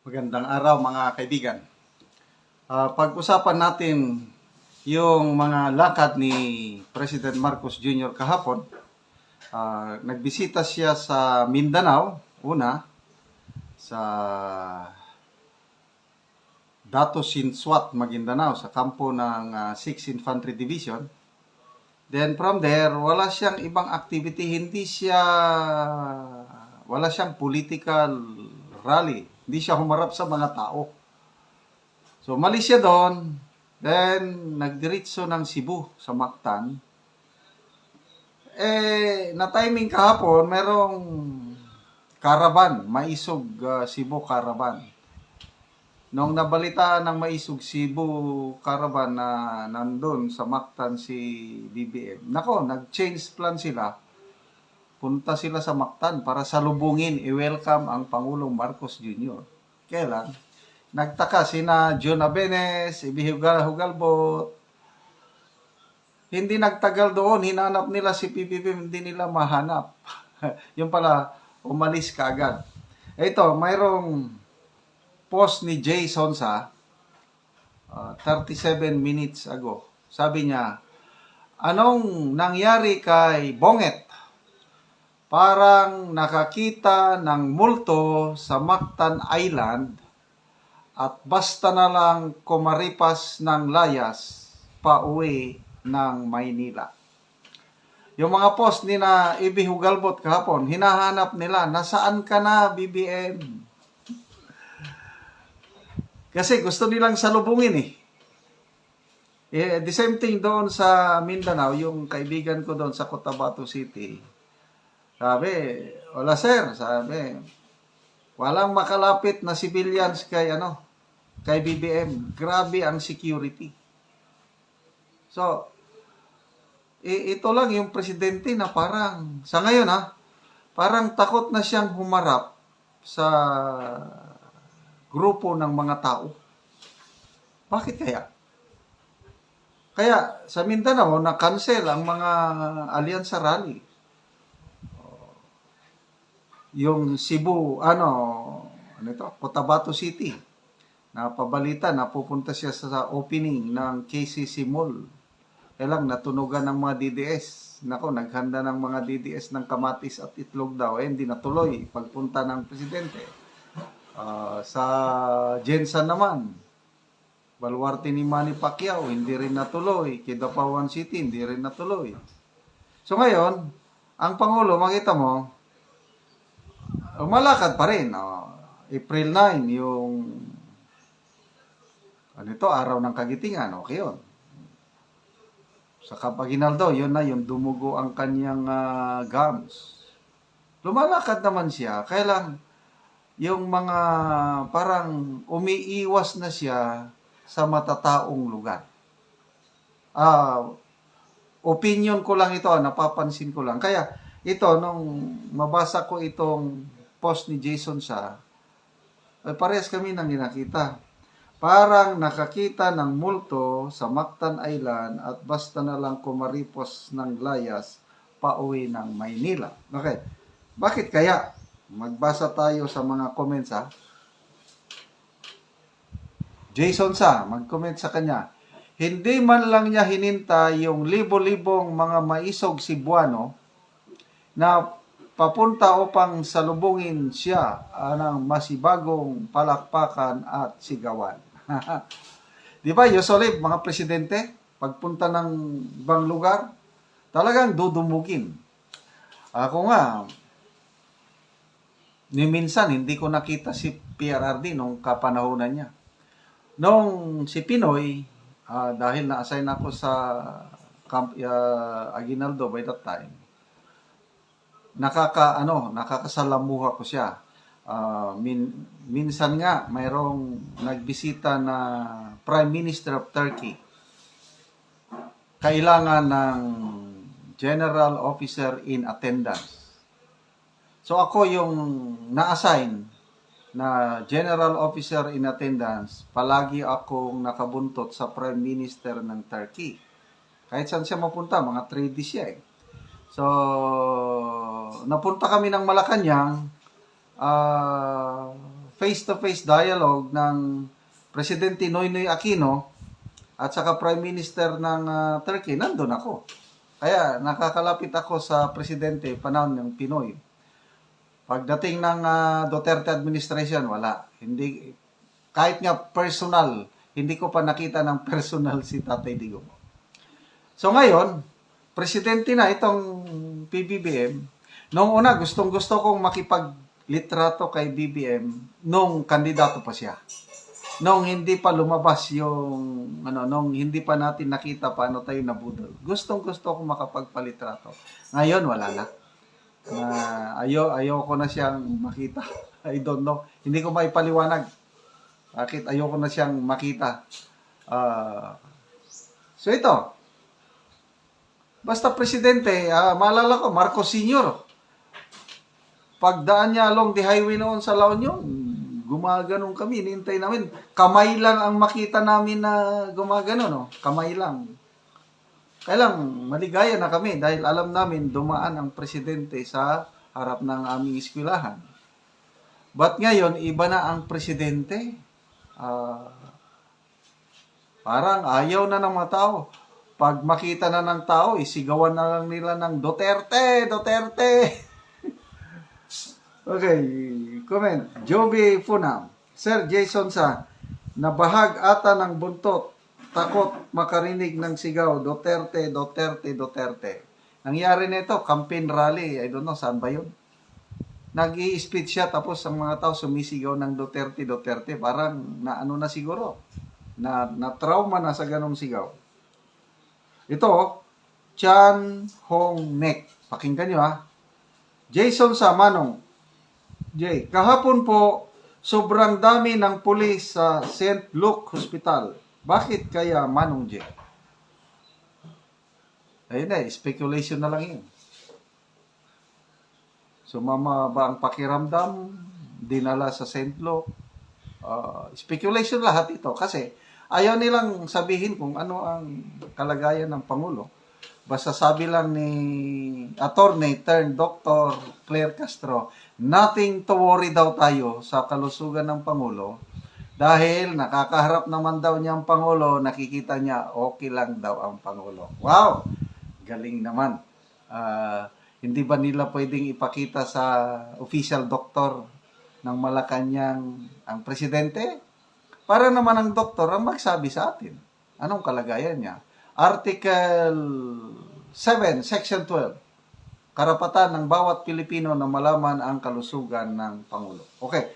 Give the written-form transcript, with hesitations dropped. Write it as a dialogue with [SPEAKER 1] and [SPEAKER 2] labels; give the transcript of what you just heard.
[SPEAKER 1] Magandang araw mga kaibigan. Pag-usapan natin yung mga lakad ni President Marcos Jr. kahapon. Nagbisita siya sa Mindanao, una, sa Dato Sinsuat, Maguindanao, sa kampo ng 6th Infantry Division. Then from there, wala siyang ibang activity, wala siyang political rally. Hindi siya humarap sa mga tao. So, malis siya doon. Then, nagdiretso ng Cebu sa Mactan. Na-timing kahapon, merong caravan, Maisog Cebu caravan. Nung nabalitaan ng Maisog Cebu caravan na nandun sa Mactan si BBM, nag-change plan sila. Punta sila sa Mactan para salubungin, i-welcome ang Pangulong Marcos Jr. Kailan? Nagtaka sina John Abenes, Hugalbot. Hindi nagtagal doon, hinanap nila si PBBM, hindi nila mahanap. Yung pala, umalis kaagad. Ito, mayroong post ni Jay Sonsa, 37 minutes ago. Sabi niya, anong nangyari kay Bonget? Parang nakakita ng multo sa Mactan Island at basta na lang kumaripas ng layas pauwi ng Maynila. Yung mga post ni na Hugalbot kahapon, hinahanap nila, nasaan ka na BBM? Kasi gusto nilang salubungin the same thing doon sa Mindanao, yung kaibigan ko doon sa Cotabato City. Sabi, wala sir, sabi, walang makalapit na civilians kay BBM. Grabe ang security. So, ito lang yung presidente na parang, sa ngayon parang takot na siyang humarap sa grupo ng mga tao. Bakit kaya? Kaya sa Mindanao, na-cancel ang mga alyansa rally. Yung Cebu, Cotabato City, napabalita na pupunta siya sa opening ng KCC Mall. Kailang natunugan ng mga DDS. Naghanda ng mga DDS ng kamatis at itlog daw. Hindi natuloy pagpunta ng presidente. Sa Jensan naman, baluarte ni Manny Pacquiao, hindi rin natuloy. Kidapawan City, hindi rin natuloy. So ngayon, ang Pangulo, makita mo, malakad pa rin. April 9, yung araw ng Kagitingan, okay yun. Sa Capaginaldo, yun na yung dumugo ang kanyang gums. Lumalakad naman siya, kailang yung mga parang umiiwas na siya sa matataong lugar. Opinion ko lang ito, napapansin ko lang. Kaya ito, nung mabasa ko itong post ni Jason parehas kami nang nakita. Parang nakakita ng multo sa Mactan Island at basta na lang kumaripos ng layas pauwi ng Maynila. Okay. Bakit kaya? Magbasa tayo sa mga comments Jason mag-comment sa kanya. Hindi man lang niya hinintay yung libo-libong mga maisog Cebuano na papunta upang salubungin siya ng masibagong palakpakan at sigawan. Di ba, usually, mga presidente, pagpunta ng ibang lugar, talagang dudumugin. Ako nga, minsan, hindi ko nakita si PRRD nung kapanahonan niya. Nung si Pinoy, dahil na-assign ako sa Camp Aguinaldo by that time, nakakasalamuha ko siya. Minsan nga mayroong nagbisita na Prime Minister of Turkey. Kailangan ng General Officer in attendance. So ako yung na-assign na General Officer in attendance, palagi akong nakabuntot sa Prime Minister ng Turkey. Kahit saan siya mapunta, mga 3D siya So, napunta kami ng Malacanang, face-to-face dialogue ng Presidente Noynoy Aquino at saka Prime Minister ng Turkey, nandun ako. Kaya nakakalapit ako sa Presidente panahon ng Pinoy. Pagdating ng Duterte administration, wala. Hindi, kahit nga personal, hindi ko pa nakita ng personal si Tatay Digong. So ngayon, Presidente na itong PBBM. Noong una, gustong-gusto kong makipaglitrato kay BBM nung kandidato pa siya. Nung hindi pa lumabas yung, nung hindi pa natin nakita paano tayo nabudol. Gustong-gusto kong makapagpalitrato. Ngayon, wala na. Ayoko na siyang makita. I don't know. Hindi ko maipaliwanag. Bakit ayoko na siyang makita. So ito, basta Presidente, maalala ko, Marcos Sr. Pagdaan niya along the highway noon sa La Union, gumaganon kami, hinintay namin. Kamay lang ang makita namin na gumaganon, no? Kamay lang. Kaya lang, maligaya na kami dahil alam namin dumaan ang Presidente sa harap ng aming eskwelahan. But ngayon, iba na ang Presidente. Parang ayaw na ng mga tao. Pag makita na ng tao, isigawan na lang nila ng Duterte, Duterte. Okay, comment. Joby Funam. Sir Jason sa nabahag ata ng buntot, takot makarinig ng sigaw, Duterte, Duterte, Duterte. Nangyari nito, campaign rally, I don't know, saan ba yun? Nag-i-speech siya, tapos ang mga tao sumisigaw ng Duterte, Duterte. Parang naano na siguro, na trauma na sa ganong sigaw. Ito, Chan Hong Nek. Pakinggan nyo ha. Jason sa Manong. Jay, kahapon po, sobrang dami ng pulis sa St. Luke Hospital. Bakit kaya Manong Jay? Ayun na, speculation na lang yun. Sumama ba ang pakiramdam? Dinala sa St. Luke? Speculation lahat ito. Kasi ayaw nilang sabihin kung ano ang kalagayan ng Pangulo. Basta sabi lang ni attorney turned Dr. Claire Castro, nothing to worry daw tayo sa kalusugan ng Pangulo dahil nakakaharap naman daw niya ang Pangulo, nakikita niya okay lang daw ang Pangulo. Wow! Galing naman. Hindi ba nila pwedeng ipakita sa official doctor ng Malacanang ang Presidente? Para naman ang doktor ang magsabi sa atin. Anong kalagayan niya? Article 7, Section 12. Karapatan ng bawat Pilipino na malaman ang kalusugan ng Pangulo. Okay.